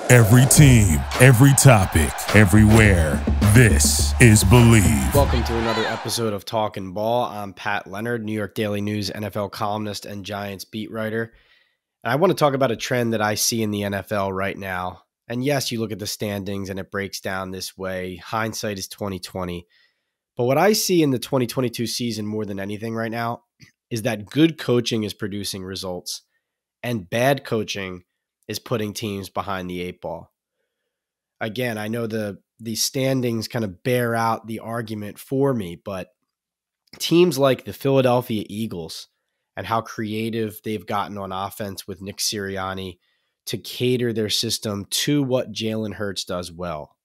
Every team, every topic, everywhere. This is Believe. Welcome to another episode of Talkin Ball. I'm Pat Leonard, New York Daily News NFL columnist and Giants beat writer. And I want to talk about a trend that I see in the NFL right now. And yes, you look at the standings and it breaks down this way. Hindsight is 2020. But what I see in the 2022 season more than anything right now is that good coaching is producing results and bad coaching is putting teams behind the eight ball. Again, I know the standings kind of bear out the argument for me, but teams like the Philadelphia Eagles and how creative they've gotten on offense with Nick Sirianni to cater their system to what Jalen Hurts does well.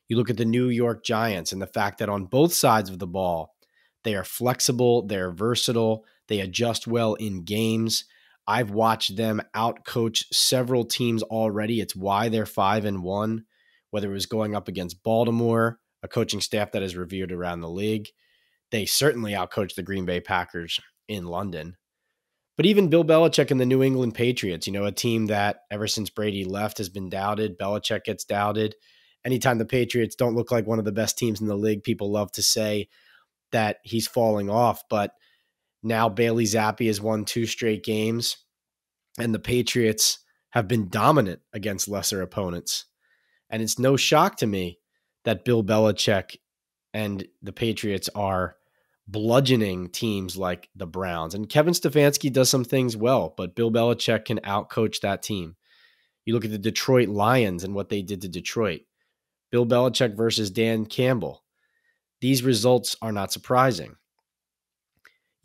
You look at the New York Giants and the fact that on both sides of the ball, they are flexible, they're versatile, they adjust well in games. I've watched them outcoach several teams already. It's why they're 5-1, whether it was going up against Baltimore, a coaching staff that is revered around the league. They certainly outcoached the Green Bay Packers in London. But even Bill Belichick and the New England Patriots, a team that ever since Brady left has been doubted. Belichick gets doubted. Anytime the Patriots don't look like one of the best teams in the league, people love to say that he's falling off. But now Bailey Zappe has won 2 straight games, and the Patriots have been dominant against lesser opponents. And it's no shock to me that Bill Belichick and the Patriots are bludgeoning teams like the Browns. And Kevin Stefanski does some things well, but Bill Belichick can outcoach that team. You look at the Detroit Lions and what they did to Detroit. Bill Belichick versus Dan Campbell. These results are not surprising.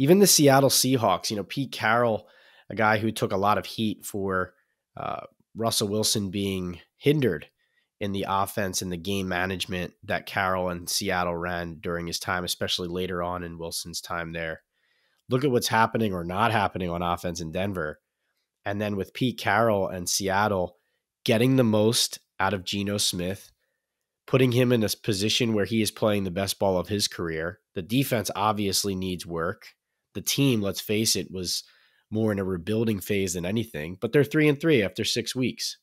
Even the Seattle Seahawks, Pete Carroll, a guy who took a lot of heat for Russell Wilson being hindered in the offense and the game management that Carroll and Seattle ran during his time, especially later on in Wilson's time there. Look at what's happening or not happening on offense in Denver. And then with Pete Carroll and Seattle getting the most out of Geno Smith, putting him in a position where he is playing the best ball of his career. The defense obviously needs work. The team, let's face it, was more in a rebuilding phase than anything, but they're 3-3 after 6 weeks.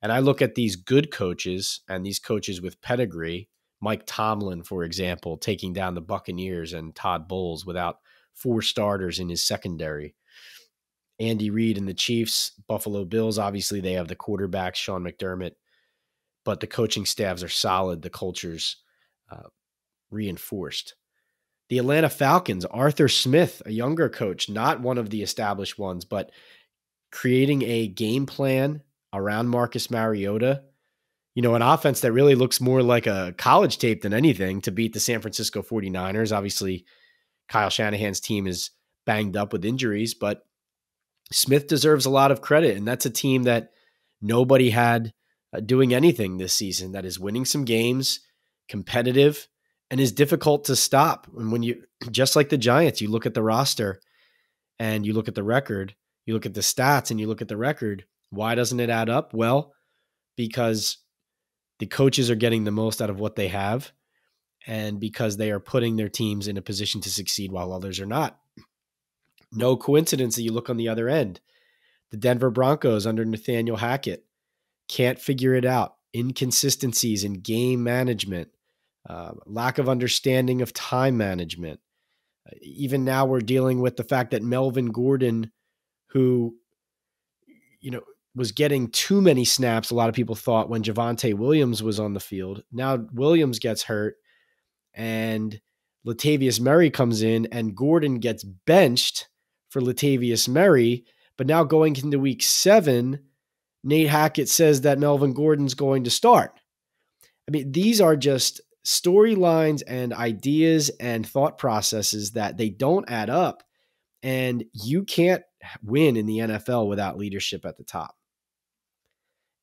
And I look at these good coaches and these coaches with pedigree, Mike Tomlin, for example, taking down the Buccaneers and Todd Bowles without 4 starters in his secondary. Andy Reid and the Chiefs, Buffalo Bills, obviously they have the quarterback, Sean McDermott, but the coaching staffs are solid. The culture's reinforced. The Atlanta Falcons, Arthur Smith, a younger coach, not one of the established ones, but creating a game plan around Marcus Mariota, an offense that really looks more like a college tape than anything to beat the San Francisco 49ers. Obviously, Kyle Shanahan's team is banged up with injuries, but Smith deserves a lot of credit, and that's a team that nobody had doing anything this season, that is winning some games, competitive, and is difficult to stop. And when you, just like the Giants, you look at the roster and you look at the record, you look at the stats and you look at the record, why doesn't it add up? Well, because the coaches are getting the most out of what they have and because they are putting their teams in a position to succeed while others are not. No coincidence that you look on the other end. The Denver Broncos under Nathaniel Hackett can't figure it out. Inconsistencies in game management, lack of understanding of time management. Even now we're dealing with the fact that Melvin Gordon, who, was getting too many snaps, a lot of people thought, when Javonte Williams was on the field. Now Williams gets hurt and Latavius Murray comes in and Gordon gets benched for Latavius Murray. But now going into week 7, Nate Hackett says that Melvin Gordon's going to start. I mean, these are just storylines and ideas and thought processes that they don't add up. And you can't win in the NFL without leadership at the top.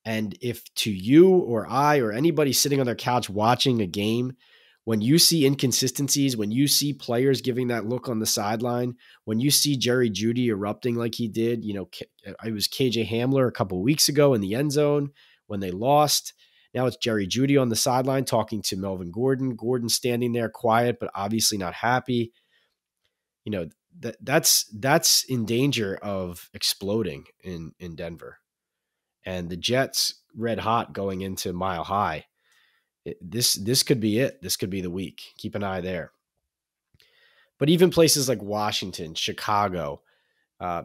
And if to you or I or anybody sitting on their couch watching a game, when you see inconsistencies, when you see players giving that look on the sideline, when you see Jerry Jeudy erupting like he did, it was KJ Hamler a couple of weeks ago in the end zone when they lost. Now it's Jerry Jeudy on the sideline talking to Melvin Gordon. Gordon standing there quiet, but obviously not happy. That's in danger of exploding in Denver. And the Jets red hot going into Mile High. This could be it. This could be the week. Keep an eye there. But even places like Washington, Chicago,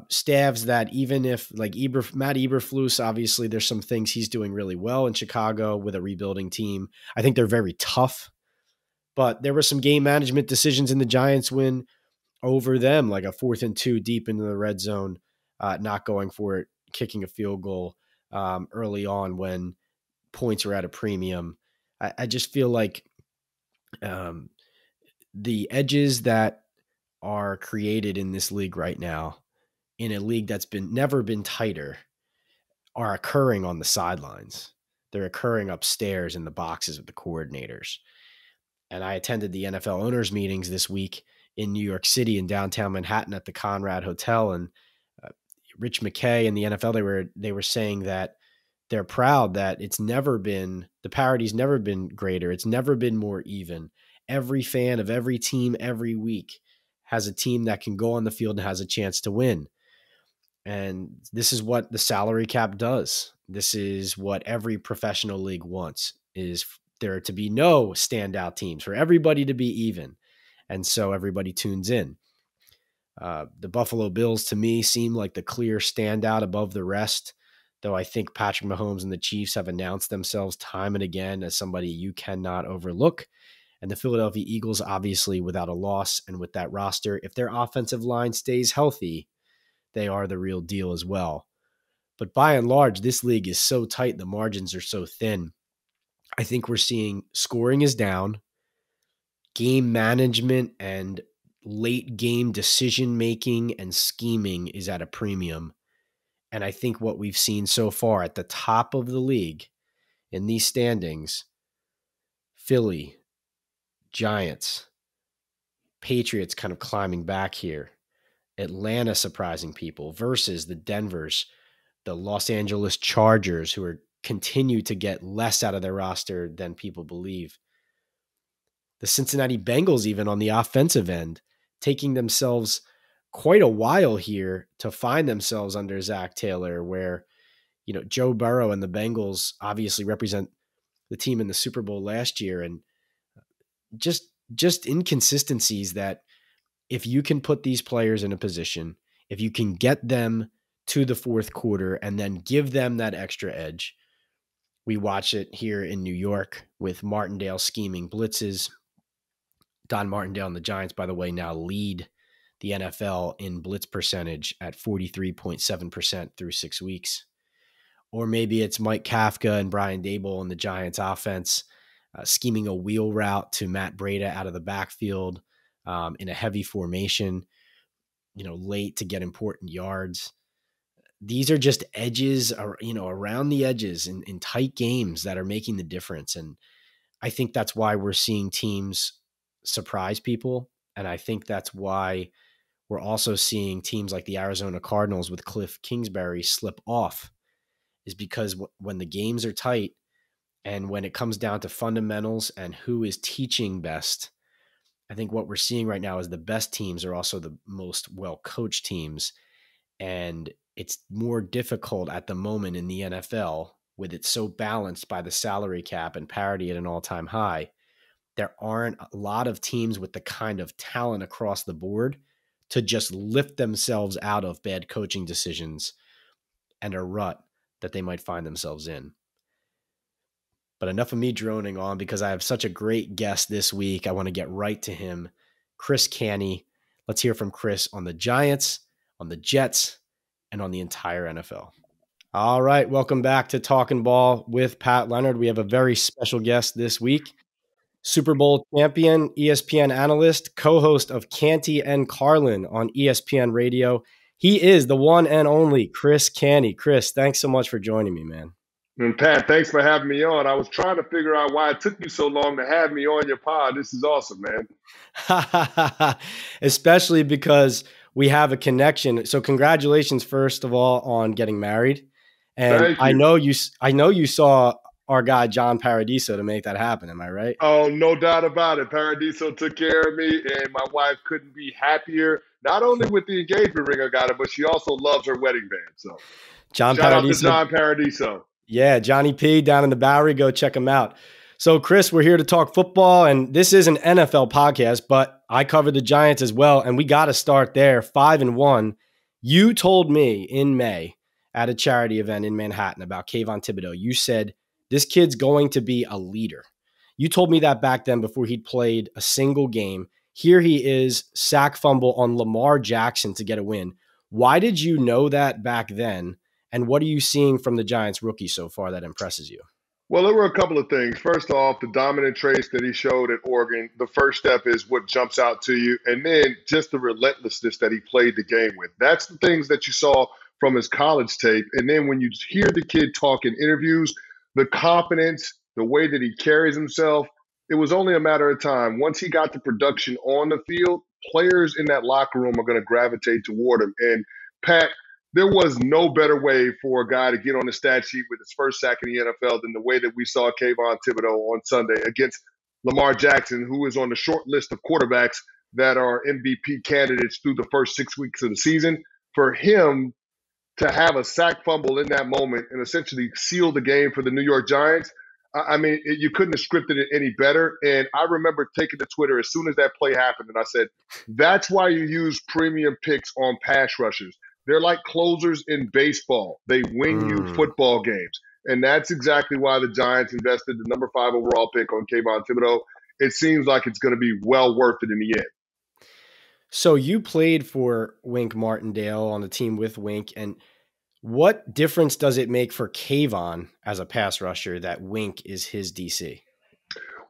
staffs that even if like Matt Eberflus, obviously there's some things he's doing really well in Chicago with a rebuilding team. I think they're very tough, but there were some game management decisions in the Giants win over them, like a 4th and 2 deep into the red zone, not going for it, kicking a field goal early on when points are at a premium. I just feel like the edges that are created in this league right now, in a league that's never been tighter, are occurring on the sidelines. They're occurring upstairs in the boxes with the coordinators. And I attended the NFL owners meetings this week in New York City in downtown Manhattan at the Conrad Hotel. And Rich McKay and the NFL, they were saying that they're proud that the parity's never been greater. It's never been more even. Every fan of every team every week has a team that can go on the field and has a chance to win. And this is what the salary cap does. This is what every professional league wants, is there to be no standout teams, for everybody to be even. And so everybody tunes in. The Buffalo Bills, to me, seem like the clear standout above the rest, though I think Patrick Mahomes and the Chiefs have announced themselves time and again as somebody you cannot overlook. And the Philadelphia Eagles, obviously, without a loss and with that roster, if their offensive line stays healthy, they are the real deal as well. But by and large, this league is so tight, the margins are so thin. I think we're seeing scoring is down, game management and late game decision making and scheming is at a premium. And I think what we've seen so far at the top of the league in these standings, Philly, Giants, Patriots kind of climbing back here, Atlanta surprising people versus the Denvers, the Los Angeles Chargers, who continue to get less out of their roster than people believe. The Cincinnati Bengals, even on the offensive end, taking themselves quite a while here to find themselves under Zach Taylor, where, Joe Burrow and the Bengals obviously represent the team in the Super Bowl last year, and just inconsistencies that if you can put these players in a position, if you can get them to the fourth quarter and then give them that extra edge. We watch it here in New York with Martindale scheming blitzes. Don Martindale and the Giants, by the way, now lead the NFL in blitz percentage at 43.7% through 6 weeks. Or maybe it's Mike Kafka and Brian Daboll and the Giants offense scheming a wheel route to Matt Breida out of the backfield in a heavy formation, late to get important yards. These are just edges, around the edges in tight games that are making the difference. And I think that's why we're seeing teams surprise people. And I think that's why we're also seeing teams like the Arizona Cardinals with Cliff Kingsbury slip off, is because when the games are tight and when it comes down to fundamentals and who is teaching best, I think what we're seeing right now is the best teams are also the most well-coached teams. And it's more difficult at the moment in the NFL with it so balanced by the salary cap and parity at an all-time high. There aren't a lot of teams with the kind of talent across the board to just lift themselves out of bad coaching decisions and a rut that they might find themselves in. But enough of me droning on, because I have such a great guest this week. I want to get right to him, Chris Canty. Let's hear from Chris on the Giants, on the Jets, and on the entire NFL. All right, welcome back to Talkin Ball with Pat Leonard. We have a very special guest this week, Super Bowl champion, ESPN analyst, co-host of Canty and Carlin on ESPN Radio. He is the one and only Chris Canty. Chris, thanks so much for joining me, man. And Pat, thanks for having me on. I was trying to figure out why it took you so long to have me on your pod. This is awesome, man. Especially because we have a connection. So congratulations, first of all, on getting married. And I know you saw our guy, John Paradiso, to make that happen. Am I right? Oh, no doubt about it. Paradiso took care of me, and my wife couldn't be happier, not only with the engagement ring I got her, but she also loves her wedding band. So Shout out to John Paradiso. Yeah, Johnny P down in the Bowery. Go check him out. So, Chris, we're here to talk football, and this is an NFL podcast, but I cover the Giants as well, and we got to start there. 5-1. You told me in May at a charity event in Manhattan about Kayvon Thibodeaux. You said, this kid's going to be a leader. You told me that back then before he'd played a single game. Here he is, sack fumble on Lamar Jackson to get a win. Why did you know that back then? And what are you seeing from the Giants rookie so far that impresses you? Well, there were a couple of things. First off, the dominant traits that he showed at Oregon. The first step is what jumps out to you. And then just the relentlessness that he played the game with. That's the things that you saw from his college tape. And then when you hear the kid talk in interviews, the confidence, the way that he carries himself, it was only a matter of time. Once he got the production on the field, players in that locker room are going to gravitate toward him. And Pat, there was no better way for a guy to get on the stat sheet with his first sack in the NFL than the way that we saw Kayvon Thibodeaux on Sunday against Lamar Jackson, who is on the short list of quarterbacks that are MVP candidates through the first 6 weeks of the season. For him to have a sack fumble in that moment and essentially seal the game for the New York Giants, I mean, you couldn't have scripted it any better. And I remember taking to Twitter as soon as that play happened, and I said, that's why you use premium picks on pass rushers. They're like closers in baseball. They win you football games. And that's exactly why the Giants invested the number 5 overall pick on Kayvon Thibodeaux. It seems like it's going to be well worth it in the end. So you played for Wink Martindale on the team with Wink. And what difference does it make for Kayvon as a pass rusher that Wink is his DC?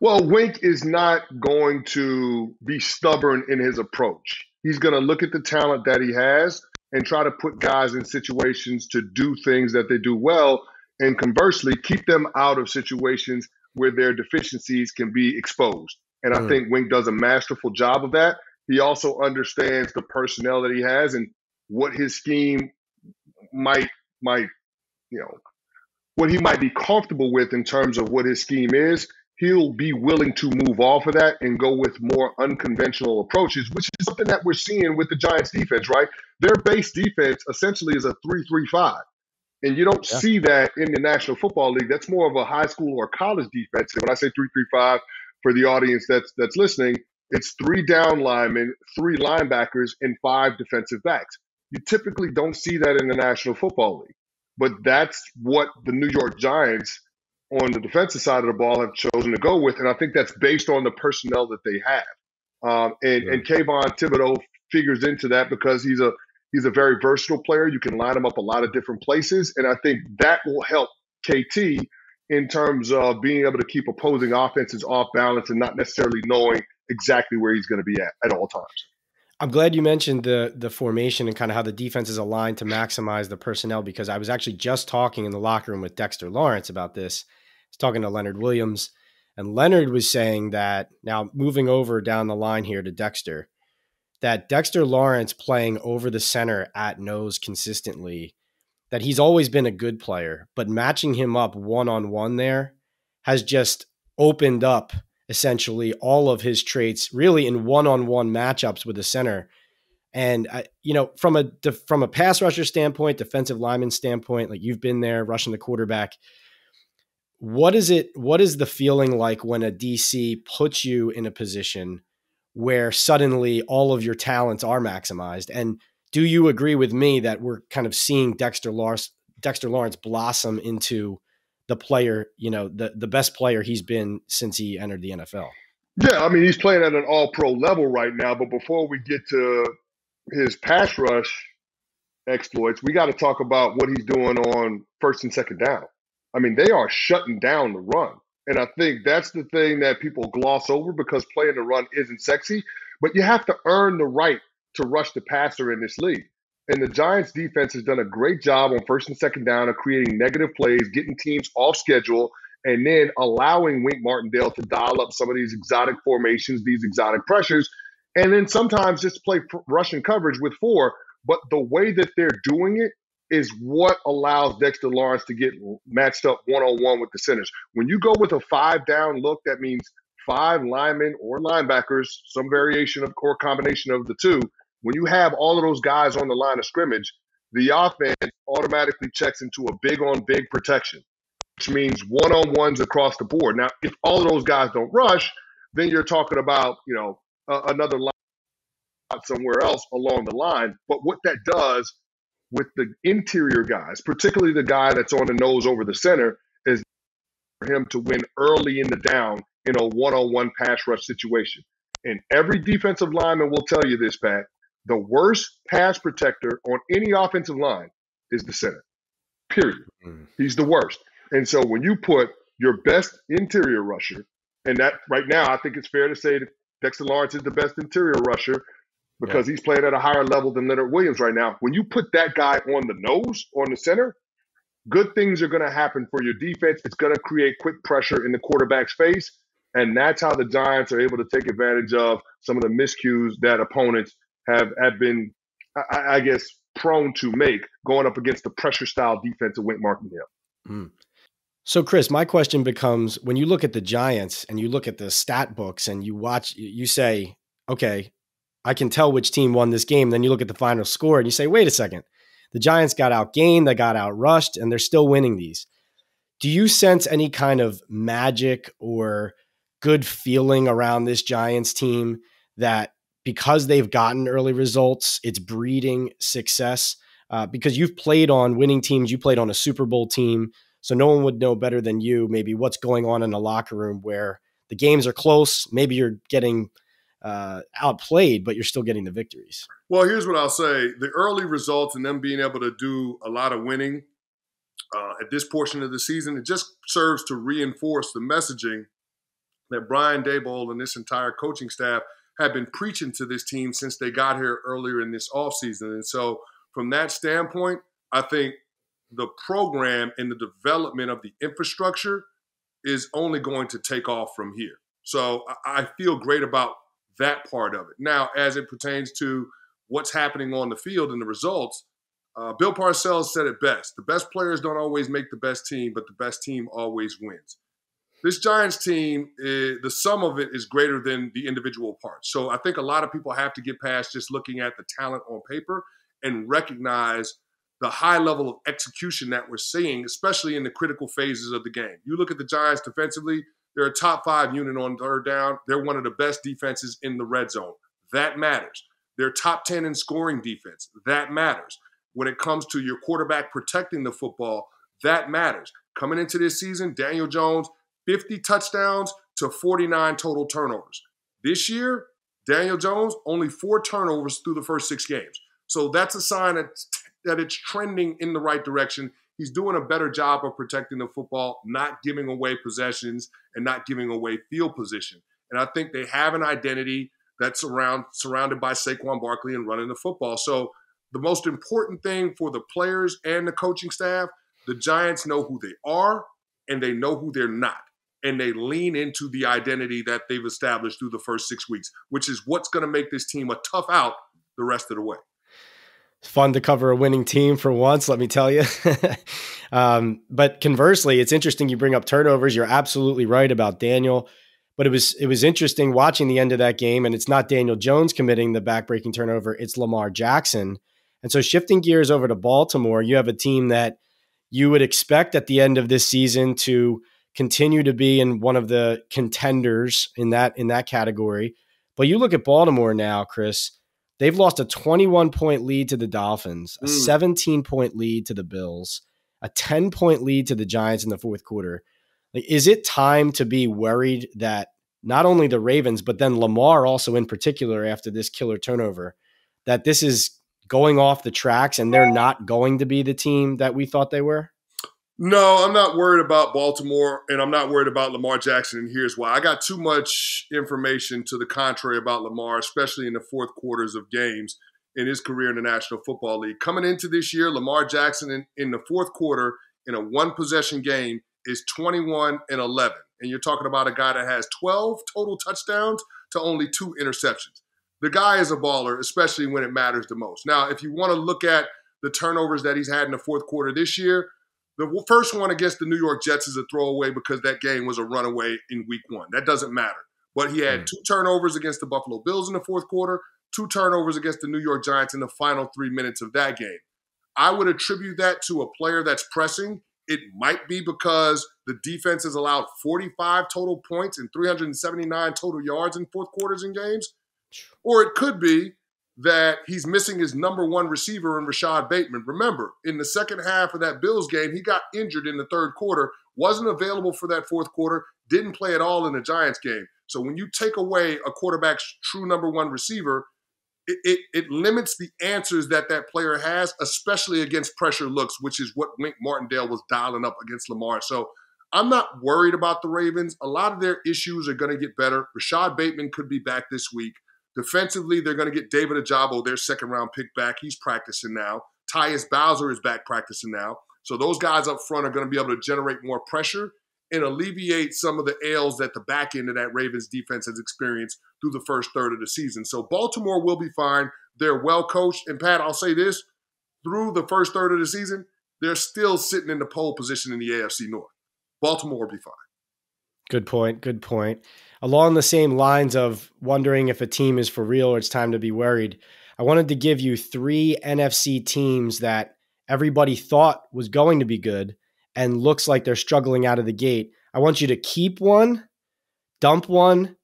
Well, Wink is not going to be stubborn in his approach. He's going to look at the talent that he has and try to put guys in situations to do things that they do well, and conversely, keep them out of situations where their deficiencies can be exposed. And I think Wink does a masterful job of that. He also understands the personnel that he has and what his scheme might, what he might be comfortable with in terms of what his scheme is. He'll be willing to move off of that and go with more unconventional approaches, which is something that we're seeing with the Giants defense, right? Their base defense essentially is a 3-3-5. And you don't see that in the National Football League. That's more of a high school or college defense. And when I say 3-3-5 for the audience that's listening, it's 3 down linemen, 3 linebackers, and 5 defensive backs. You typically don't see that in the National Football League. But that's what the New York Giants on the defensive side of the ball have chosen to go with. And I think that's based on the personnel that they have. And Kayvon Thibodeaux figures into that because he's a very versatile player. You can line him up a lot of different places. And I think that will help KT in terms of being able to keep opposing offenses off balance and not necessarily knowing exactly where he's going to be at all times. I'm glad you mentioned the formation and kind of how the defense is aligned to maximize the personnel, because I was actually just talking in the locker room with Dexter Lawrence about this. I was talking to Leonard Williams, and Leonard was saying that, now moving over down the line here to Dexter, that Dexter Lawrence playing over the center at nose consistently, that he's always been a good player, but matching him up one-on-one there has just opened up essentially all of his traits really in one-on-one matchups with the center. And, from a pass rusher standpoint, defensive lineman standpoint, like you've been there rushing the quarterback, what is the feeling like when a DC puts you in a position where suddenly all of your talents are maximized? And do you agree with me that we're kind of seeing Dexter Lawrence blossom into the player, the best player he's been since he entered the NFL? Yeah, I mean, he's playing at an all-pro level right now. But before we get to his pass rush exploits, we got to talk about what he's doing on first and second down. I mean, they are shutting down the run. And I think that's the thing that people gloss over because playing the run isn't sexy. But you have to earn the right to rush the passer in this league. And the Giants defense has done a great job on first and second down of creating negative plays, getting teams off schedule, and then allowing Wink Martindale to dial up some of these exotic formations, these exotic pressures, and then sometimes just play Russian coverage with 4. But the way that they're doing it is what allows Dexter Lawrence to get matched up one-on-one with the centers. When you go with a 5-down look, that means 5 linemen or linebackers, some variation of or combination of the two. When you have all of those guys on the line of scrimmage, the offense automatically checks into a big-on-big protection. which means one-on-ones across the board. Now, if all of those guys don't rush, then you're talking about, another line somewhere else along the line. But what that does with the interior guys, particularly the guy that's on the nose over the center, is for him to win early in the down in a one-on-one pass rush situation. And every defensive lineman will tell you this, Pat, the worst pass protector on any offensive line is the center, period. He's the worst. And so when you put your best interior rusher, and that right now I think it's fair to say that Dexter Lawrence is the best interior rusher because he's playing at a higher level than Leonard Williams right now. When you put that guy on the nose, on the center, good things are going to happen for your defense. It's going to create quick pressure in the quarterback's face. And that's how the Giants are able to take advantage of some of the miscues that opponents have been, I guess, prone to make going up against the pressure-style defense of Wink Martindale. So, Chris, my question becomes, when you look at the Giants and you look at the stat books and you say, okay, I can tell which team won this game. Then you look at the final score and you say, wait a second, the Giants got outgained, they got outrushed, and they're still winning these. Do you sense any kind of magic or good feeling around this Giants team that because they've gotten early results, it's breeding success? Because you've played on winning teams, you played on a Super Bowl team, so no one would know better than you maybe what's going on in the locker room where the games are close. Maybe you're getting outplayed, but you're still getting the victories. Well, here's what I'll say. The early results and them being able to do a lot of winning at this portion of the season, it just serves to reinforce the messaging that Brian Daboll and this entire coaching staff have been preaching to this team since they got here earlier in this offseason. And so from that standpoint, I think the program and the development of the infrastructure is only going to take off from here. So I feel great about that part of it. Now, as it pertains to what's happening on the field and the results, Bill Parcells said it best. The best players don't always make the best team, but the best team always wins. This Giants team, the sum of it is greater than the individual parts. So I think a lot of people have to get past just looking at the talent on paper and recognize the high level of execution that we're seeing, especially in the critical phases of the game. You look at the Giants defensively, they're a top 5 unit on third down. They're one of the best defenses in the red zone. That matters. They're top 10 in scoring defense. That matters. When it comes to your quarterback protecting the football, that matters. Coming into this season, Daniel Jones, 50 touchdowns to 49 total turnovers. This year, Daniel Jones, only 4 turnovers through the first 6 games. So that's a sign that it's trending in the right direction. He's doing a better job of protecting the football, not giving away possessions and not giving away field position. And I think they have an identity that's surrounded by Saquon Barkley and running the football. So the most important thing for the players and the coaching staff, the Giants know who they are and they know who they're not. And they lean into the identity that they've established through the first 6 weeks, which is what's going to make this team a tough out the rest of the way. Fun to cover a winning team for once, let me tell you. But conversely, it's interesting you bring up turnovers. You're absolutely right about Daniel. But it was interesting watching the end of that game, and it's not Daniel Jones committing the backbreaking turnover, it's Lamar Jackson. And so shifting gears over to Baltimore, you have a team that you would expect at the end of this season to continue to be in one of the contenders in that category. But you look at Baltimore now, Chris, they've lost a 21-point lead to the Dolphins, a 17-point lead to the Bills, a 10-point lead to the Giants in the fourth quarter. Like, is it time to be worried that not only the Ravens, but then Lamar also in particular after this killer turnover, that this is going off the tracks and they're not going to be the team that we thought they were? No, I'm not worried about Baltimore, and I'm not worried about Lamar Jackson, and here's why. I got too much information to the contrary about Lamar, especially in the fourth quarters of games in his career in the National Football League. Coming into this year, Lamar Jackson in the fourth quarter in a one-possession game is 21-11. And you're talking about a guy that has 12 total touchdowns to only 2 interceptions. The guy is a baller, especially when it matters the most. Now, if you want to look at the turnovers that he's had in the fourth quarter this year, the first one against the New York Jets is a throwaway because that game was a runaway in week 1. That doesn't matter. But he had 2 turnovers against the Buffalo Bills in the fourth quarter, 2 turnovers against the New York Giants in the final 3 minutes of that game. I would attribute that to a player that's pressing It might be because the defense has allowed 45 total points and 379 total yards in fourth quarters in games. Or it could be that he's missing his number one receiver in Rashad Bateman. Remember, in the second half of that Bills game, he got injured in the third quarter, wasn't available for that fourth quarter, didn't play at all in the Giants game. So when you take away a quarterback's true number one receiver, it limits the answers that player has, especially against pressure looks, which is what Wink Martindale was dialing up against Lamar. So I'm not worried about the Ravens. A lot of their issues are going to get better. Rashad Bateman could be back this week. Defensively, they're going to get David Ojabo, their second-round pick, back. He's practicing now. Tyus Bowser is back practicing now. So those guys up front are going to be able to generate more pressure and alleviate some of the ails that the back end of that Ravens defense has experienced through the first third of the season. So Baltimore will be fine. They're well coached. And Pat, I'll say this, through the first third of the season, they're still sitting in the pole position in the AFC North. Baltimore will be fine. Good point. Good point. Along the same lines of wondering if a team is for real or it's time to be worried, I wanted to give you 3 NFC teams that everybody thought was going to be good and looks like they're struggling out of the gate. I want you to keep one, dump one,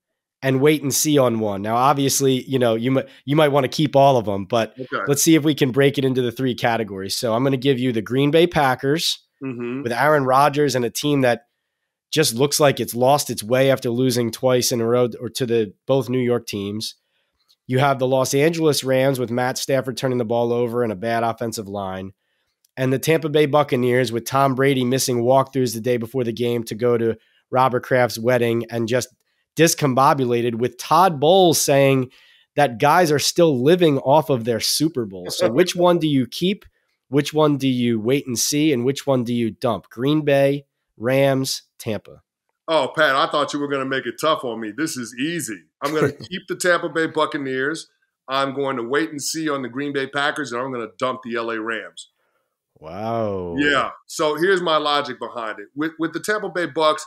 and wait and see on one. Now, obviously, you might want to keep all of them, but Let's see if we can break it into the 3 categories. So I'm going to give you the Green Bay Packers with Aaron Rodgers and a team that just looks like it's lost its way after losing twice in a row or to both New York teams. You have the Los Angeles Rams with Matt Stafford turning the ball over and a bad offensive line. And the Tampa Bay Buccaneers with Tom Brady missing walkthroughs the day before the game to go to Robert Kraft's wedding and just discombobulated, with Todd Bowles saying that guys are still living off of their Super Bowl. So which one do you keep? Which one do you wait and see? And which one do you dump? Green Bay, Rams, Tampa. Oh, Pat, I thought you were going to make it tough on me. This is easy. I'm going to keep the Tampa Bay Buccaneers. I'm going to wait and see on the Green Bay Packers, and I'm going to dump the LA Rams. Wow. Yeah. So here's my logic behind it. With the Tampa Bay Bucks,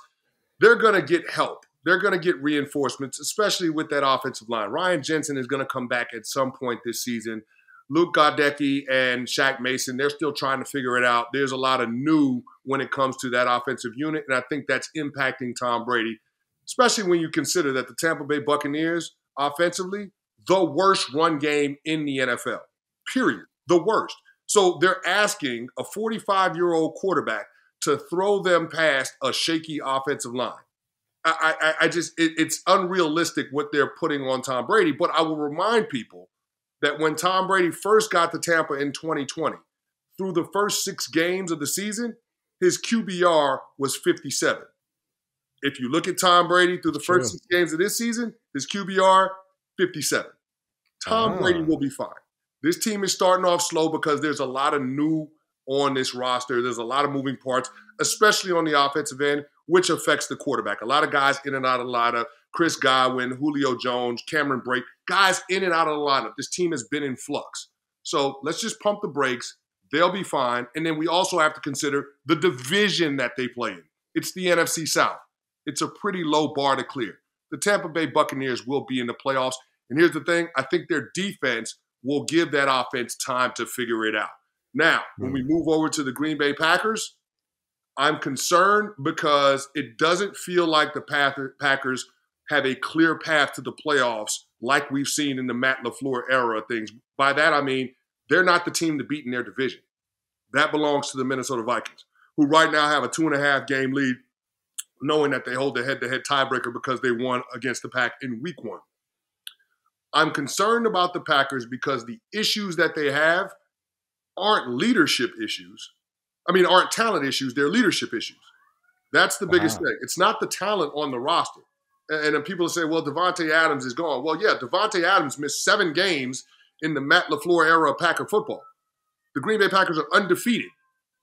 they're going to get help. They're going to get reinforcements, especially with that offensive line. Ryan Jensen is going to come back at some point this season. Luke Goddecki and Shaq Mason, they're still trying to figure it out. There's a lot of new when it comes to that offensive unit, and I think that's impacting Tom Brady, especially when you consider that the Tampa Bay Buccaneers, offensively, the worst run game in the NFL, period, the worst. So they're asking a 45-year-old quarterback to throw them past a shaky offensive line. It's unrealistic what they're putting on Tom Brady, but I will remind people that when Tom Brady first got to Tampa in 2020, through the first 6 games of the season, his QBR was 57. If you look at Tom Brady through the first 6 games of this season, his QBR, 57. Tom Brady will be fine. This team is starting off slow because there's a lot of new on this roster. There's a lot of moving parts, especially on the offensive end, which affects the quarterback. A lot of guys in and out of the lineup. Chris Godwin, Julio Jones, Cameron Brake, guys in and out of the lineup. This team has been in flux. So let's just pump the brakes. They'll be fine. And then we also have to consider the division that they play in. It's the NFC South. It's a pretty low bar to clear. The Tampa Bay Buccaneers will be in the playoffs. And here's the thing. I think their defense will give that offense time to figure it out. Now, when we move over to the Green Bay Packers, I'm concerned because it doesn't feel like the Packers have a clear path to the playoffs like we've seen in the Matt LaFleur era of things. By that, I mean they're not the team to beat in their division. That belongs to the Minnesota Vikings, who right now have a 2.5-game lead, knowing that they hold the head-to-head tiebreaker because they won against the Pack in week 1. I'm concerned about the Packers because the issues that they have aren't leadership issues. Aren't talent issues. They're leadership issues. That's the biggest thing. It's not the talent on the roster. And then people say, well, Devontae Adams is gone. Well, yeah, Devontae Adams missed 7 games in the Matt LaFleur era of Packer football. The Green Bay Packers are undefeated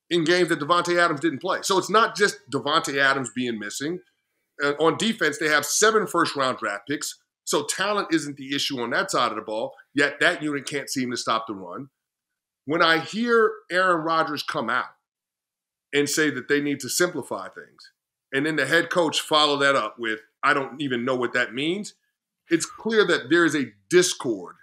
in games that Devontae Adams didn't play. So it's not just Devontae Adams being missing. On defense, they have 7 first-round draft picks. So talent isn't the issue on that side of the ball, yet that unit can't seem to stop the run. When I hear Aaron Rodgers come out and say that they need to simplify things, and then the head coach follow that up with, I don't even know what that means, it's clear that there is a discord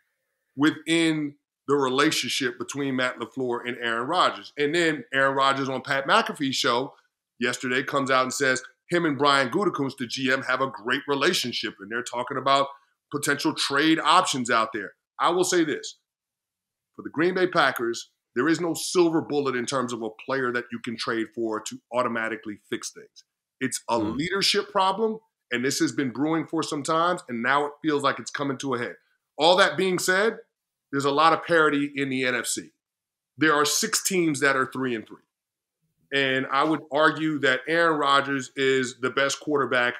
within the relationship between Matt LaFleur and Aaron Rodgers. And then Aaron Rodgers on Pat McAfee's show yesterday comes out and says him and Brian Gutekunst, the GM, have a great relationship, and they're talking about potential trade options out there. I will say this. For the Green Bay Packers, there is no silver bullet in terms of a player that you can trade for to automatically fix things. It's a leadership problem, and this has been brewing for some time, and now it feels like it's coming to a head. All that being said, there's a lot of parity in the NFC. There are 6 teams that are 3-3. And I would argue that Aaron Rodgers is the best quarterback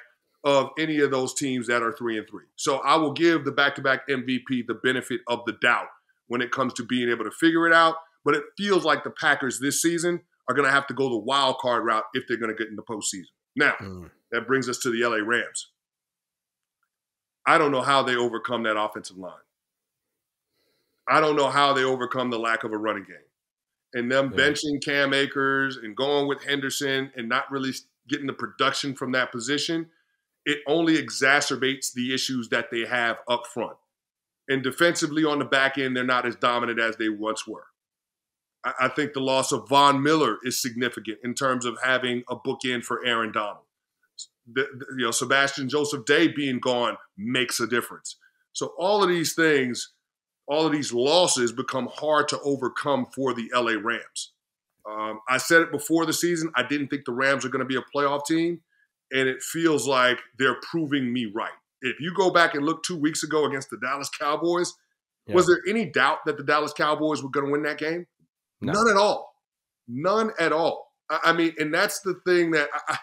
of any of those teams that are 3-3. So I will give the back-to-back MVP the benefit of the doubt when it comes to being able to figure it out. But it feels like the Packers this season are going to have to go the wild card route if they're going to get in the postseason. Now, that brings us to the LA Rams. I don't know how they overcome that offensive line. I don't know how they overcome the lack of a running game. And them benching Cam Akers and going with Henderson and not really getting the production from that position, it only exacerbates the issues that they have up front. And defensively on the back end, they're not as dominant as they once were. I think the loss of Von Miller is significant in terms of having a bookend for Aaron Donald. Sebastian Joseph Day being gone makes a difference. So all of these things, all of these losses become hard to overcome for the LA Rams. I said it before the season. I didn't think the Rams are going to be a playoff team, and it feels like they're proving me right. If you go back and look 2 weeks ago against the Dallas Cowboys, was there any doubt that the Dallas Cowboys were going to win that game? No. None at all. None at all. I mean, and that's the thing that I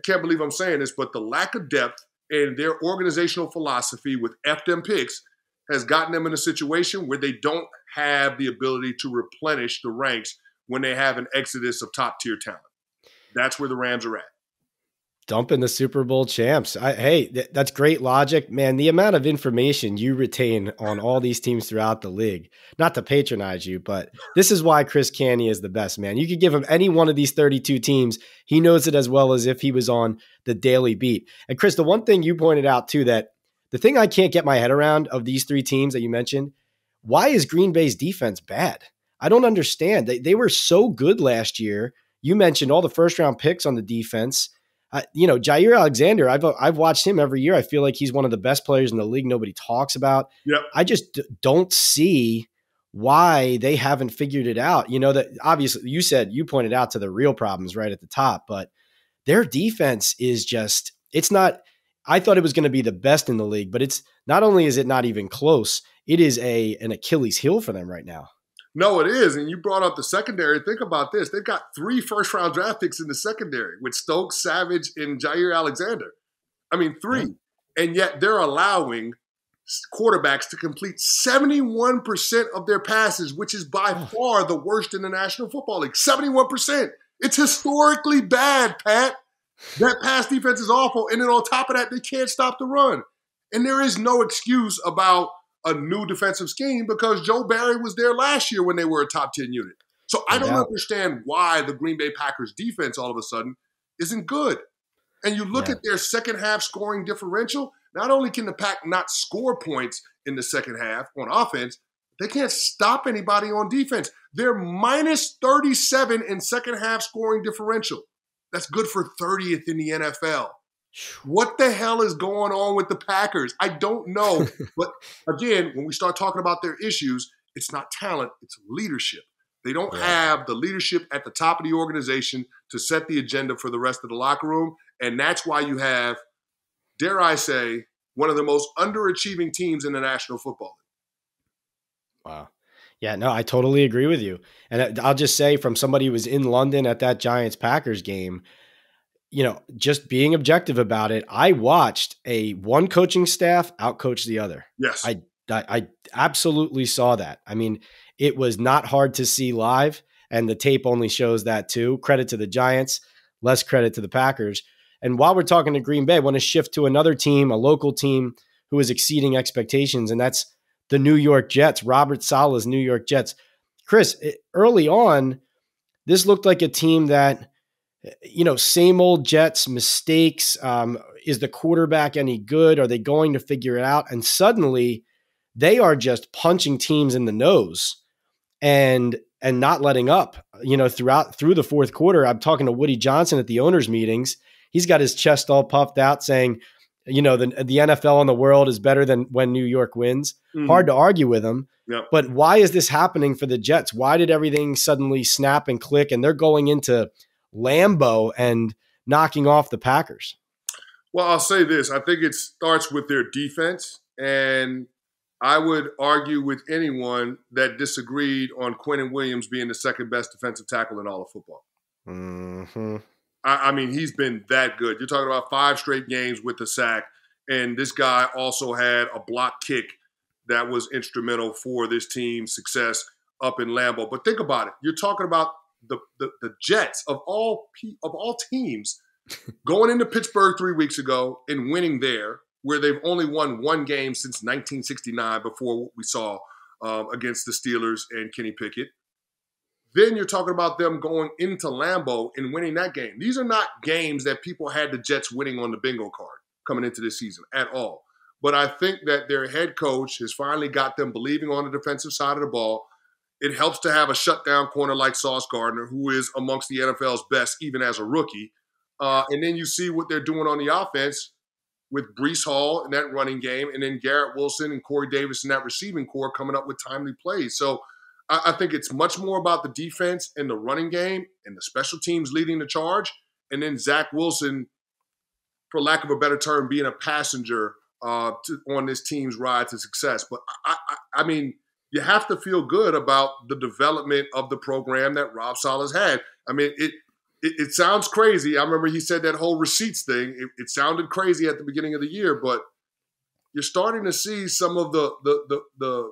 can't believe I'm saying this, but the lack of depth in their organizational philosophy with them picks has gotten them in a situation where they don't have the ability to replenish the ranks when they have an exodus of top-tier talent. That's where the Rams are at. Dumping the Super Bowl champs. That's great logic, man. The amount of information you retain on all these teams throughout the league, not to patronize you, but this is why Chris Canty is the best, man. You could give him any one of these 32 teams. He knows it as well as if he was on the daily beat. And Chris, the one thing you pointed out too, that the thing I can't get my head around of these 3 teams that you mentioned, why is Green Bay's defense bad? I don't understand. They were so good last year. You mentioned all the first round picks on the defense. Jair Alexander, I've watched him every year. I feel like he's one of the best players in the league nobody talks about. Yep. I just don't see why they haven't figured it out. That obviously you pointed out to the real problems right at the top, but their defense is just, it's not, I thought it was going to be the best in the league, but it's not only is it not even close, it is an Achilles heel for them right now. No, it is. And you brought up the secondary. Think about this. They've got 3 first-round draft picks in the secondary with Stokes, Savage, and Jair Alexander. I mean, 3. And yet they're allowing quarterbacks to complete 71% of their passes, which is by far the worst in the National Football League. 71%. It's historically bad, Pat. That pass defense is awful. And then on top of that, they can't stop the run. And there is no excuse about a new defensive scheme because Joe Barry was there last year when they were a top 10 unit. So I don't understand why the Green Bay Packers defense all of a sudden isn't good. And you look at their second half scoring differential, not only can the Pack not score points in the second half on offense, they can't stop anybody on defense. They're minus 37 in second half scoring differential. That's good for 30th in the NFL. What the hell is going on with the Packers? I don't know. But again, when we start talking about their issues, it's not talent, it's leadership. They don't have the leadership at the top of the organization to set the agenda for the rest of the locker room. And that's why you have, dare I say, one of the most underachieving teams in the National Football League. Wow. Yeah, no, I totally agree with you. And I'll just say from somebody who was in London at that Giants-Packers game, just being objective about it, I watched one coaching staff outcoach the other. Yes. I absolutely saw that. I mean, it was not hard to see live, and the tape only shows that too. Credit to the Giants, less credit to the Packers. And while we're talking to Green Bay, I want to shift to another team, a local team who is exceeding expectations, and that's the New York Jets, Robert Saleh's New York Jets. Chris, early on, this looked like a team that, same old Jets, mistakes. Is the quarterback any good? Are they going to figure it out? And suddenly they are just punching teams in the nose. and not letting up, through the fourth quarter. I'm talking to Woody Johnson at the owners' meetings. He's got his chest all puffed out saying, the NFL and the world is better than when New York wins. Mm-hmm. Hard to argue with him. Yep. But why is this happening for the Jets? Why did everything suddenly snap and click and they're going into Lambeau and knocking off the Packers? Well, I'll say this. I think it starts with their defense, and I would argue with anyone that disagreed on Quinnen Williams being the second best defensive tackle in all of football. Mm-hmm. I mean, he's been that good. You're talking about 5 straight games with the sack, and this guy also had a block kick that was instrumental for this team's success up in Lambeau. But think about it. You're talking about the Jets of all teams going into Pittsburgh 3 weeks ago and winning there, where they've only won 1 game since 1969 before what we saw against the Steelers and Kenny Pickett. Then you're talking about them going into Lambeau and winning that game. These are not games that people had the Jets winning on the bingo card coming into this season at all. But I think that their head coach has finally got them believing on the defensive side of the ball. It helps to have a shutdown corner like Sauce Gardner, who is amongst the NFL's best even as a rookie. And then you see what they're doing on the offense with Breece Hall in that running game, and then Garrett Wilson and Corey Davis in that receiving core coming up with timely plays. So I think it's much more about the defense and the running game and the special teams leading the charge, and then Zach Wilson, for lack of a better term, being a passenger on this team's ride to success. But I mean, you have to feel good about the development of the program that Rob Saleh's had. I mean, it sounds crazy. I remember he said that whole receipts thing. It sounded crazy at the beginning of the year, but you're starting to see some of the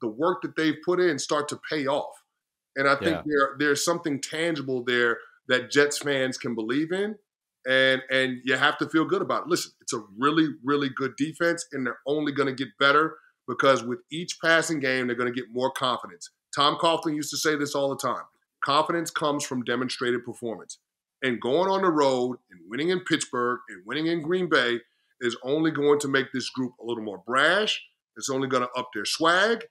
work that they've put in start to pay off. And I think there's something tangible there that Jets fans can believe in, and you have to feel good about it. Listen, it's a really, really good defense, and they're only going to get better because with each passing game, they're going to get more confidence. Tom Coughlin used to say this all the time. Confidence comes from demonstrated performance. And going on the road and winning in Pittsburgh and winning in Green Bay is only going to make this group a little more brash. It's only going to up their swag.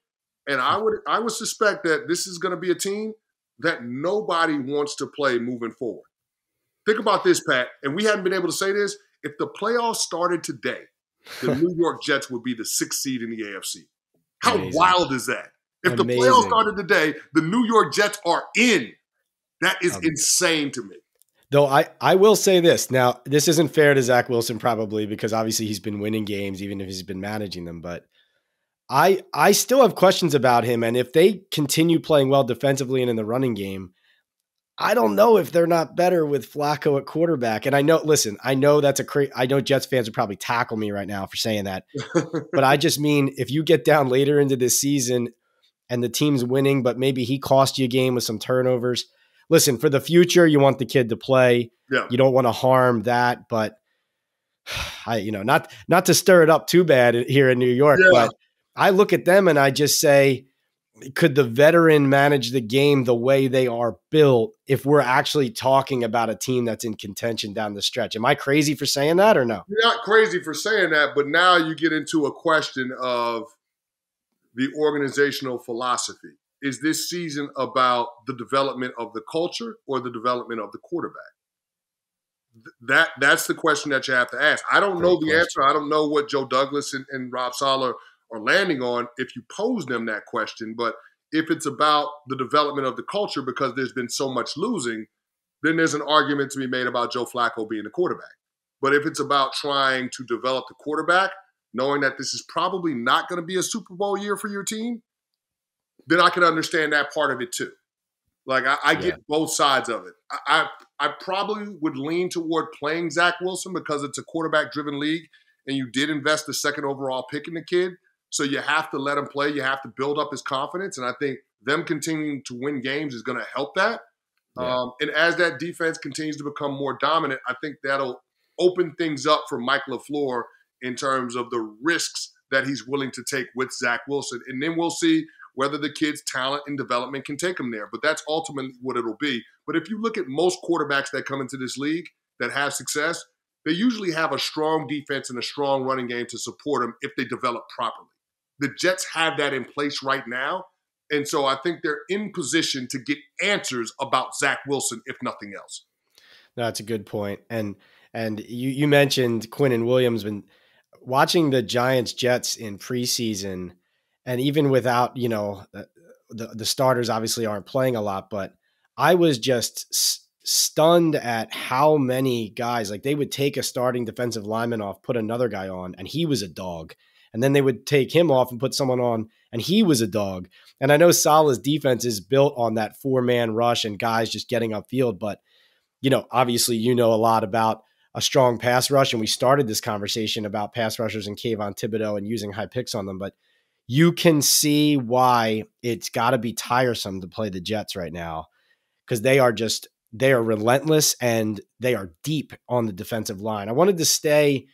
And I would suspect that this is going to be a team that nobody wants to play moving forward. Think about this, Pat, and we haven't been able to say this. If the playoffs started today, the New York Jets would be the 6th seed in the AFC. How wild is that? If the playoffs started today, the New York Jets are in. That is insane to me. Though I will say this. Now, this isn't fair to Zach Wilson probably because obviously he's been winning games even if he's been managing them. But I still have questions about him. And if they continue playing well defensively and in the running game, I don't know if they're not better with Flacco at quarterback. And I know that's I know Jets fans would probably tackle me right now for saying that. But I just mean if you get down later into this season and the team's winning, but maybe he cost you a game with some turnovers. Listen, for the future, you want the kid to play. Yeah. You don't want to harm that, but not to stir it up too bad here in New York, but I look at them and I just say, could the veteran manage the game the way they are built if we're actually talking about a team that's in contention down the stretch? Am I crazy for saying that or no? You're not crazy for saying that, but now you get into a question of the organizational philosophy. Is this season about the development of the culture or the development of the quarterback? That's the question that you have to ask. I don't know the answer. I don't know what Joe Douglas and Rob Saleh are landing on if you pose them that question. But if it's about the development of the culture because there's been so much losing, then there's an argument to be made about Joe Flacco being the quarterback. But if it's about trying to develop the quarterback, knowing that this is probably not going to be a Super Bowl year for your team, then I can understand that part of it too. Like I get both sides of it. I probably would lean toward playing Zach Wilson because it's a quarterback-driven league, and you did invest the 2nd overall pick in the kid. So you have to let him play. You have to build up his confidence, and I think them continuing to win games is going to help that. Yeah. And as that defense continues to become more dominant, I think that'll open things up for Mike LaFleur in terms of the risks that he's willing to take with Zach Wilson. And then we'll see whether the kid's talent and development can take him there. But that's ultimately what it'll be. But if you look at most quarterbacks that come into this league that have success, they usually have a strong defense and a strong running game to support them if they develop properly. The Jets have that in place right now. And so I think they're in position to get answers about Zach Wilson, if nothing else. That's a good point. And you mentioned Quinnen Williams. Been watching the Giants Jets in preseason, and even without, the starters obviously aren't playing a lot, but I was just stunned at how many guys, like they would take a starting defensive lineman off, put another guy on, and he was a dog. And then they would take him off and put someone on, and he was a dog. And I know Salah's defense is built on that 4-man rush and guys just getting upfield, but obviously you know a lot about a strong pass rush, and we started this conversation about pass rushers and Kayvon Thibodeaux and using high picks on them, but you can see why it's got to be tiresome to play the Jets right now, because they are relentless and they are deep on the defensive line. I wanted to stay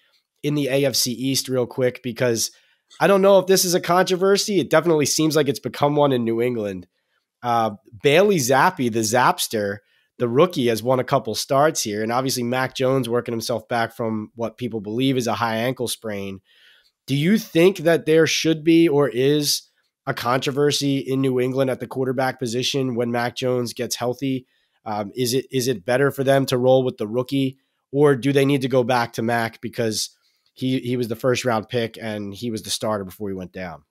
in the AFC East real quick because I don't know if this is a controversy. It definitely seems like it's become one in New England. Bailey Zappe, the Zapster, the rookie, has won a couple starts here. And obviously Mac Jones working himself back from what people believe is a high ankle sprain. Do you think that there should be or is a controversy in New England at the quarterback position when Mac Jones gets healthy? Is it better for them to roll with the rookie, or do they need to go back to Mac because he was the first round pick and he was the starter before he went down?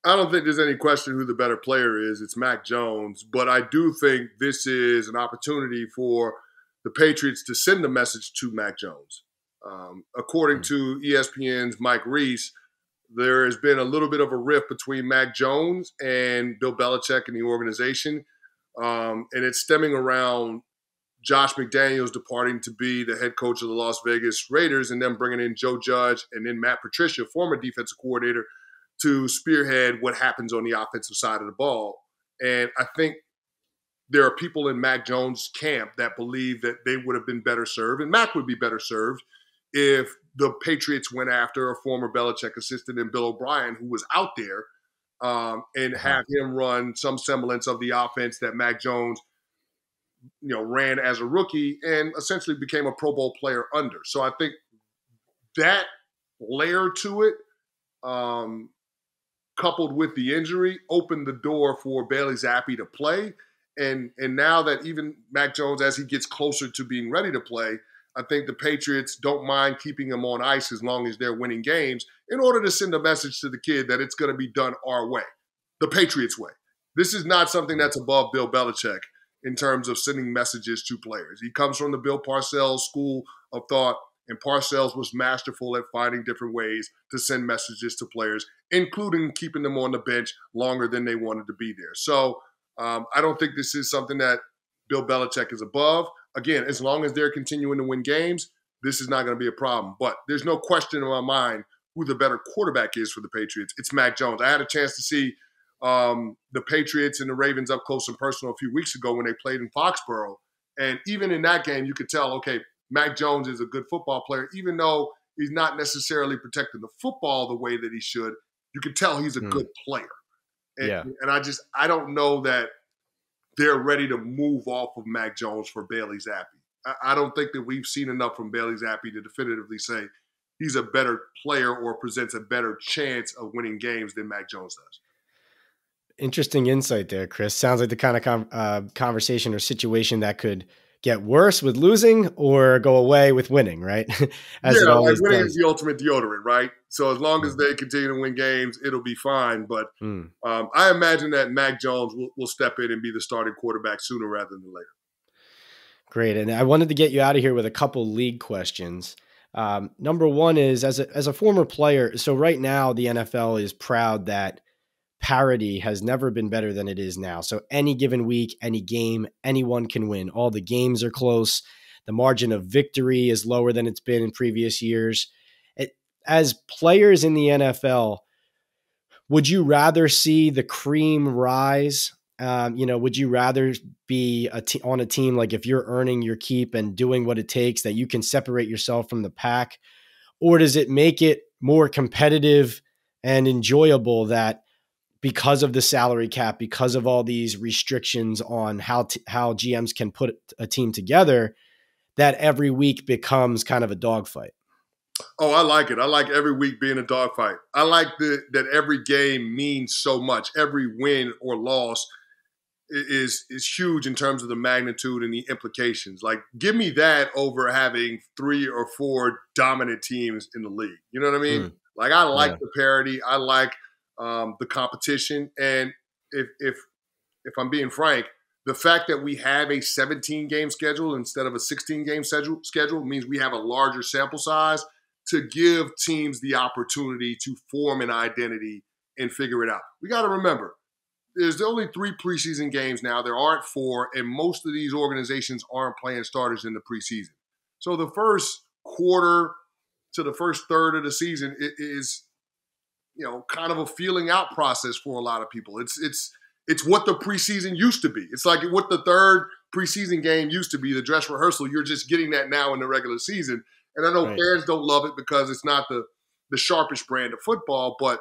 I don't think there's any question who the better player is. It's Mac Jones. But I do think this is an opportunity for the Patriots to send a message to Mac Jones. According to ESPN's Mike Reese, there has been a little bit of a rift between Mac Jones and Bill Belichick and the organization. And it's stemming around Josh McDaniels departing to be the head coach of the Las Vegas Raiders, and then bringing in Joe Judge and then Matt Patricia, former defensive coordinator, to spearhead what happens on the offensive side of the ball. And I think there are people in Mac Jones' camp that believe that they would have been better served, and Mac would be better served, if the Patriots went after a former Belichick assistant in Bill O'Brien, who was out there, and have him run some semblance of the offense that Mac Jones ran as a rookie and essentially became a Pro Bowl player under. So I think that layer to it, coupled with the injury, opened the door for Bailey Zappe to play. And now that even Mac Jones, as he gets closer to being ready to play, I think the Patriots don't mind keeping him on ice as long as they're winning games, in order to send a message to the kid that it's going to be done our way, the Patriots way. This is not something that's above Bill Belichick in terms of sending messages to players. He comes from the Bill Parcells school of thought, and Parcells was masterful at finding different ways to send messages to players, including keeping them on the bench longer than they wanted to be there. So I don't think this is something that Bill Belichick is above. Again, as long as they're continuing to win games, this is not going to be a problem. But there's no question in my mind who the better quarterback is for the Patriots. It's Mac Jones. I had a chance to see the Patriots and the Ravens up close and personal a few weeks ago when they played in Foxborough. And even in that game, you could tell, okay, Mac Jones is a good football player. Even though he's not necessarily protecting the football the way that he should, you can tell he's a good player. And I don't know that they're ready to move off of Mac Jones for Bailey Zappe. I don't think that we've seen enough from Bailey Zappe to definitively say he's a better player or presents a better chance of winning games than Mac Jones does. Interesting insight there, Chris. Sounds like the kind of conversation or situation that could get worse with losing or go away with winning, right? As it always winning does. is the ultimate deodorant, right? So as long as they continue to win games, it'll be fine. But I imagine that Mac Jones will step in and be the starting quarterback sooner rather than later. Great. And I wanted to get you out of here with a couple league questions. Number one is, as a former player, so right now the NFL is proud that parity has never been better than it is now. So any given week, any game, anyone can win. All the games are close. The margin of victory is lower than it's been in previous years. As players in the NFL, would you rather see the cream rise? Would you rather be on a team, like if you're earning your keep and doing what it takes, that you can separate yourself from the pack? Or does it make it more competitive and enjoyable that because of the salary cap, because of all these restrictions on how GMs can put a team together, that every week becomes kind of a dogfight? Oh, I like it. I like every week being a dogfight. I like that every game means so much. Every win or loss is huge in terms of the magnitude and the implications. Like, give me that over having 3 or 4 dominant teams in the league. You know what I mean? Like, I like the parity. I like the competition. And if I'm being frank, the fact that we have a 17-game schedule instead of a 16-game schedule means we have a larger sample size to give teams the opportunity to form an identity and figure it out. We got to remember, there's only 3 preseason games now. There aren't 4, and most of these organizations aren't playing starters in the preseason. So the first quarter to the first third of the season is, kind of a feeling out process for a lot of people. It's what the preseason used to be. It's like what the third preseason game used to be, the dress rehearsal. You're just getting that now in the regular season. And I know fans don't love it because it's not the sharpest brand of football, but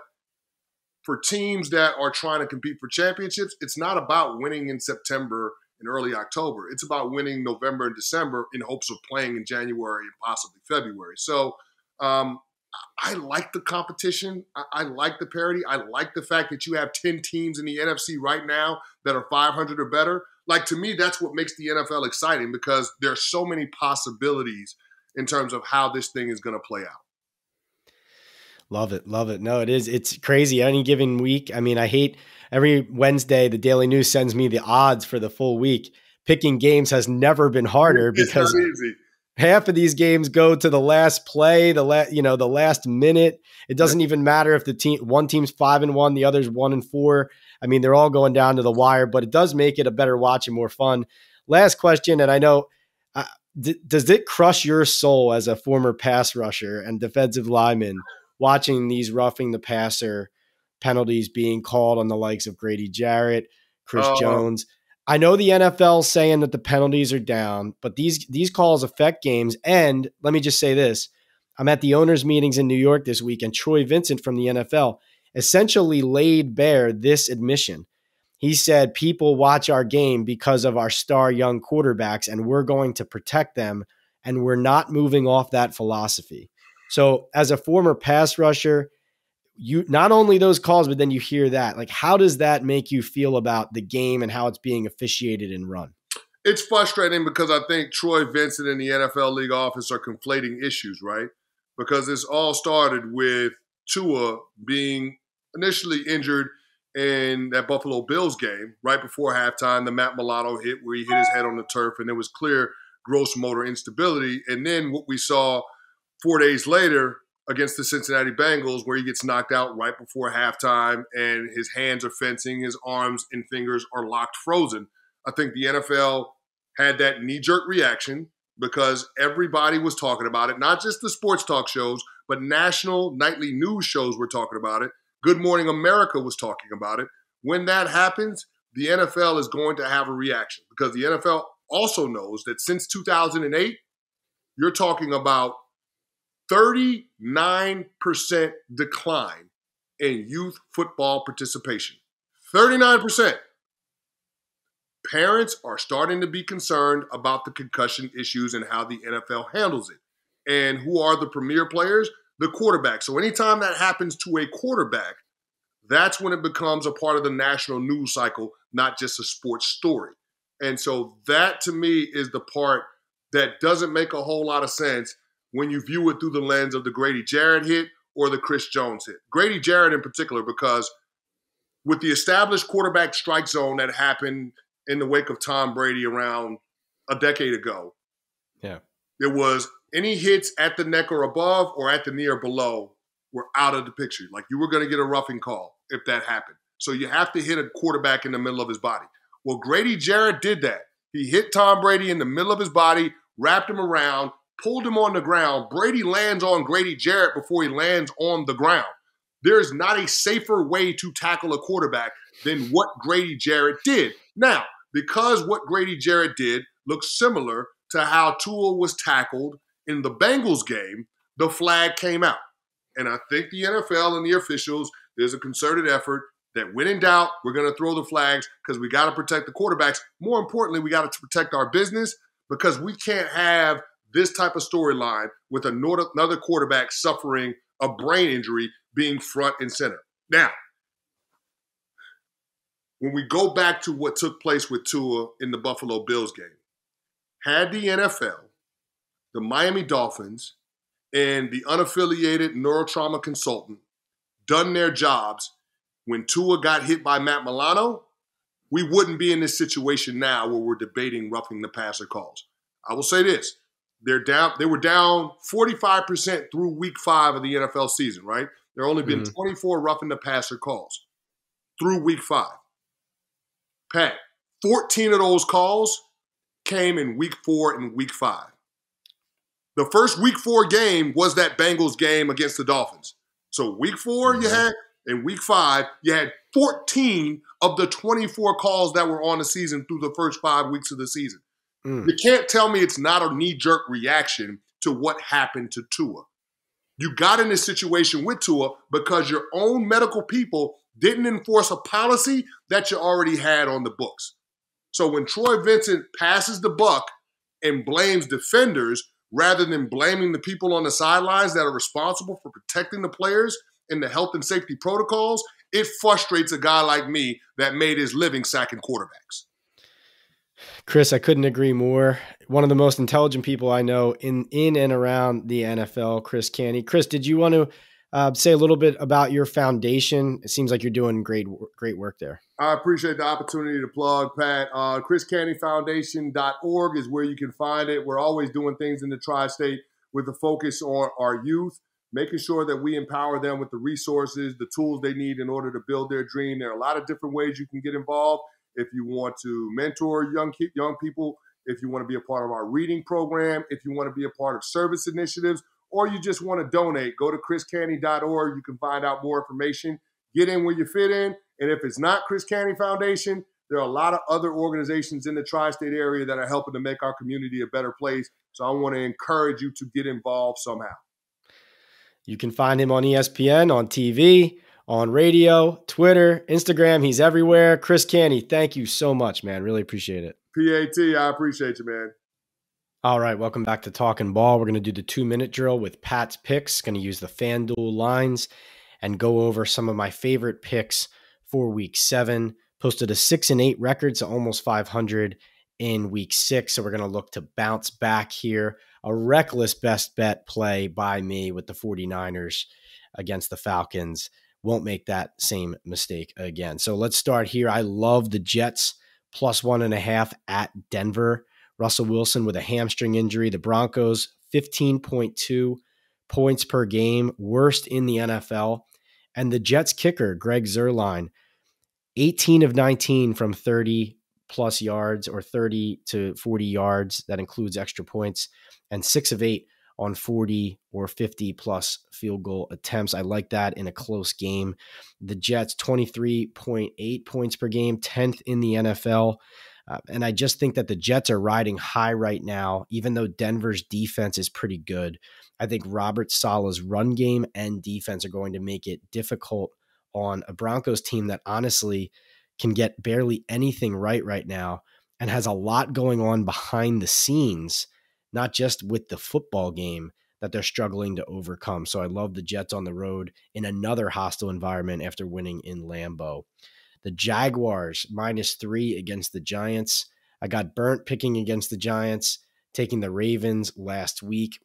for teams that are trying to compete for championships, it's not about winning in September and early October. It's about winning November and December in hopes of playing in January and possibly February. So I like the competition. I like the parity. I like the fact that you have 10 teams in the NFC right now that are 500 or better. Like, to me, that's what makes the NFL exciting because there's so many possibilities in terms of how this thing is going to play out. Love it. Love it. No, it is. It's crazy. Any given week. I mean, I hate every Wednesday, the Daily News sends me the odds for the full week. Picking games has never been harder because half of these games go to the last play, the last minute. It doesn't even matter if one team's 5-1, the other's 1-4. I mean, they're all going down to the wire, but it does make it a better watch and more fun. Last question. And I know, does it crush your soul as a former pass rusher and defensive lineman watching these roughing the passer penalties being called on the likes of Grady Jarrett, Chris Jones? I know the NFL saying that the penalties are down, but these calls affect games. And let me just say this. I'm at the owners' meetings in New York this week, and Troy Vincent from the NFL essentially laid bare this admission. He said, people watch our game because of our star young quarterbacks, and we're going to protect them, and we're not moving off that philosophy. So as a former pass rusher, you not only those calls, but then you hear that. Like, how does that make you feel about the game and how it's being officiated and run? It's frustrating because I think Troy Vincent and the NFL league office are conflating issues, right? Because this all started with Tua being initially injured in that Buffalo Bills game right before halftime, the Matt Milano hit where he hit his head on the turf, and there was clear gross motor instability. And then what we saw 4 days later against the Cincinnati Bengals, where he gets knocked out right before halftime and his hands are fencing, his arms and fingers are locked frozen. I think the NFL had that knee-jerk reaction because everybody was talking about it, not just the sports talk shows, but national nightly news shows were talking about it. Good Morning America was talking about it. When that happens, the NFL is going to have a reaction because the NFL also knows that since 2008, you're talking about 39% decline in youth football participation. 39%. Parents are starting to be concerned about the concussion issues and how the NFL handles it. And who are the premier players? The quarterback. So anytime that happens to a quarterback, that's when it becomes a part of the national news cycle, not just a sports story. And so that, to me, is the part that doesn't make a whole lot of sense when you view it through the lens of the Grady Jarrett hit or the Chris Jones hit. Grady Jarrett in particular, because with the established quarterback strike zone that happened in the wake of Tom Brady around a decade ago, there was any hits at the neck or above or at the knee or below were out of the picture. Like, you were going to get a roughing call if that happened. So you have to hit a quarterback in the middle of his body. Well, Grady Jarrett did that. He hit Tom Brady in the middle of his body, wrapped him around, pulled him on the ground. Brady lands on Grady Jarrett before he lands on the ground. There is not a safer way to tackle a quarterback than what Grady Jarrett did. Now, because what Grady Jarrett did looks similar to how Tua was tackled in the Bengals game, the flag came out. And I think the NFL and the officials, there's a concerted effort that when in doubt, we're going to throw the flags because we got to protect the quarterbacks. More importantly, we got to protect our business because we can't have this type of storyline with another quarterback suffering a brain injury being front and center. Now, when we go back to what took place with Tua in the Buffalo Bills game, had the NFL, the Miami Dolphins, and the unaffiliated neurotrauma consultant done their jobs when Tua got hit by Matt Milano, we wouldn't be in this situation now where we're debating roughing the passer calls. I will say this. They were down 45% through week 5 of the NFL season, right? There only been 24 roughing the passer calls through week 5. Pat, 14 of those calls came in week 4 and week 5. The first week 4 game was that Bengals game against the Dolphins. So week 4 you had, and week 5 you had 14 of the 24 calls that were on the season through the first 5 weeks of the season. You can't tell me it's not a knee-jerk reaction to what happened to Tua. You got in this situation with Tua because your own medical people didn't enforce a policy that you already had on the books. So when Troy Vincent passes the buck and blames defenders rather than blaming the people on the sidelines that are responsible for protecting the players and the health and safety protocols, it frustrates a guy like me that made his living sacking quarterbacks. Chris, I couldn't agree more. One of the most intelligent people I know in and around the NFL, Chris Canty. Chris, did you want to say a little bit about your foundation? It seems like you're doing great work there. I appreciate the opportunity to plug, Pat. ChrisCantyFoundation.org is where you can find it. We're always doing things in the tri-state with a focus on our youth, making sure that we empower them with the resources, the tools they need in order to build their dream. There are a lot of different ways you can get involved. If you want to mentor young people, if you want to be a part of our reading program, if you want to be a part of service initiatives, or you just want to donate, go to chriscanty.org. You can find out more information. Get in where you fit in. And if it's not Chris Canty Foundation, there are a lot of other organizations in the tri-state area that are helping to make our community a better place. So I want to encourage you to get involved somehow. You can find him on ESPN, on TV, on radio, Twitter, Instagram. He's everywhere. Chris Canty, thank you so much, man. Really appreciate it. PAT, I appreciate you, man. All right, welcome back to Talkin Ball. We're going to do the 2-minute drill with Pat's picks. Going to use the FanDuel lines and go over some of my favorite picks for Week 7. Posted a 6-8 record, so almost 500 in Week 6. So we're going to look to bounce back here. A reckless best bet play by me with the 49ers against the Falcons. Won't make that same mistake again. So let's start here. I love the Jets plus 1.5 at Denver. Russell Wilson with a hamstring injury. The Broncos, 15.2 points per game, worst in the NFL. And the Jets kicker, Greg Zuerlein, 18 of 19 from 30 plus yards or 30 to 40 yards. That includes extra points. And 6 of 8 on 40 or 50 plus field goal attempts. I like that in a close game. The Jets, 23.8 points per game, 10th in the NFL. And I just think that the Jets are riding high right now, even though Denver's defense is pretty good. I think Robert Saleh's run game and defense are going to make it difficult on a Broncos team that honestly can get barely anything right now and has a lot going on behind the scenes, not just with the football game that they're struggling to overcome. So I love the Jets on the road in another hostile environment after winning in Lambeau. The Jaguars, -3 against the Giants. I got burnt picking against the Giants, taking the Ravens last week.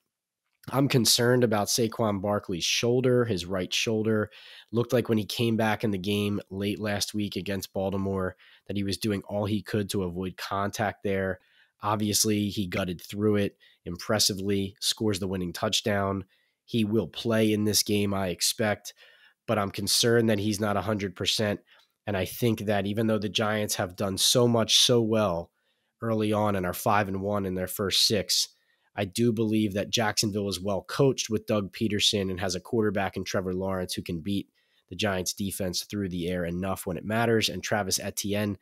I'm concerned about Saquon Barkley's shoulder, his right shoulder. Looked like when he came back in the game late last week against Baltimore that he was doing all he could to avoid contact there. Obviously, he gutted through it impressively, scores the winning touchdown. He will play in this game, I expect, but I'm concerned that he's not 100%. And I think that even though the Giants have done so much so well early on and are 5-1 in their first 6, I do believe that Jacksonville is well coached with Doug Peterson and has a quarterback in Trevor Lawrence who can beat the Giants defense through the air enough when it matters. And Travis Etienne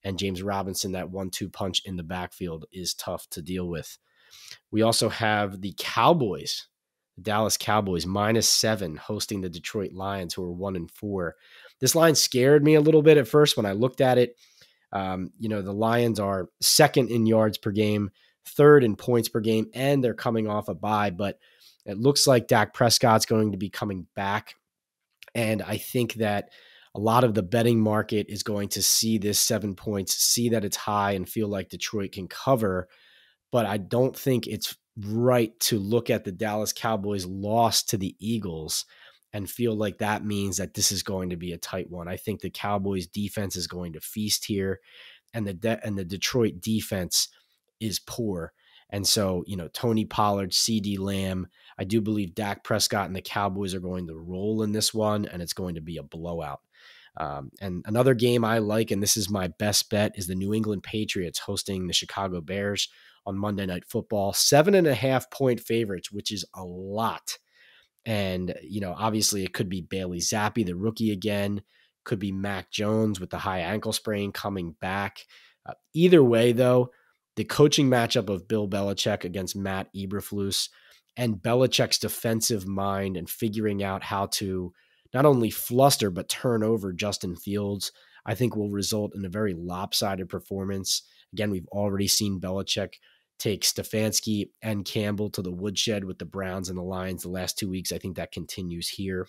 and James Robinson, that 1-2 punch in the backfield is tough to deal with. We also have the Cowboys, the Dallas Cowboys, -7 hosting the Detroit Lions, who are 1-4. This line scared me a little bit at first when I looked at it. The Lions are second in yards per game, third in points per game, and they're coming off a bye. But it looks like Dak Prescott's going to be coming back. And I think that a lot of the betting market is going to see this 7 points, see that it's high, and feel like Detroit can cover. But I don't think it's right to look at the Dallas Cowboys' loss to the Eagles and feel like that means that this is going to be a tight one. I think the Cowboys' defense is going to feast here, and the Detroit defense is poor. And so, Tony Pollard, CD Lamb, I do believe Dak Prescott and the Cowboys are going to roll in this one, and it's going to be a blowout. And another game I like, and this is my best bet, is the New England Patriots hosting the Chicago Bears on Monday Night Football. 7.5 point favorites, which is a lot. And, obviously it could be Bailey Zappe, the rookie again, could be Mac Jones with the high ankle sprain coming back. Either way, though, the coaching matchup of Bill Belichick against Matt Eberflus and Belichick's defensive mind and figuring out how to not only fluster but turn over Justin Fields, I think will result in a very lopsided performance. Again, we've already seen Belichick take Stefanski and Campbell to the woodshed with the Browns and the Lions the last 2 weeks. I think that continues here.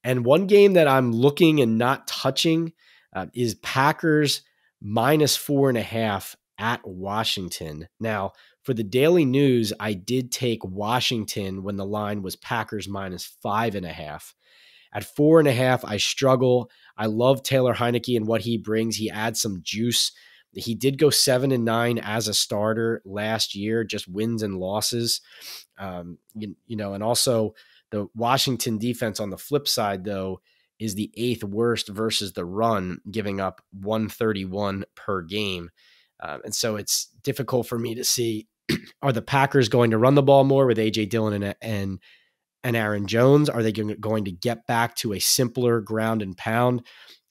And one game that I'm looking and not touching is Packers -4.5 at Washington. Now, for the Daily News, I did take Washington when the line was Packers -5.5. At 4.5, I struggle. I love Taylor Heineke and what he brings. He adds some juice. He did go 7-9 as a starter last year, just wins and losses. And also the Washington defense on the flip side, though, is the 8th worst versus the run, giving up 131 per game. And so it's difficult for me to see, are the Packers going to run the ball more with A.J. Dillon and Aaron Jones? Are they going to get back to a simpler ground and pound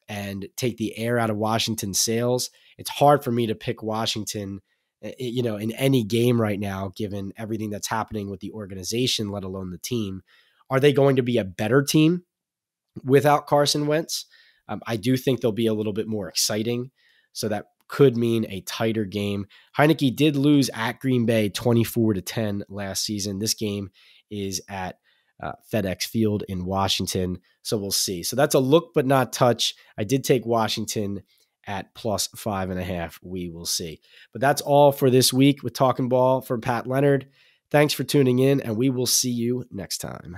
and take the air out of Washington's sails? It's hard for me to pick Washington, in any game right now, given everything that's happening with the organization, let alone the team. Are they going to be a better team without Carson Wentz? I do think they'll be a little bit more exciting. So that could mean a tighter game. Heineke did lose at Green Bay 24-10 last season. This game is at FedEx Field in Washington. So we'll see. So that's a look but not touch. I did take Washington at +5.5. We will see. But that's all for this week with Talkin Ball from Pat Leonard. Thanks for tuning in, and we will see you next time.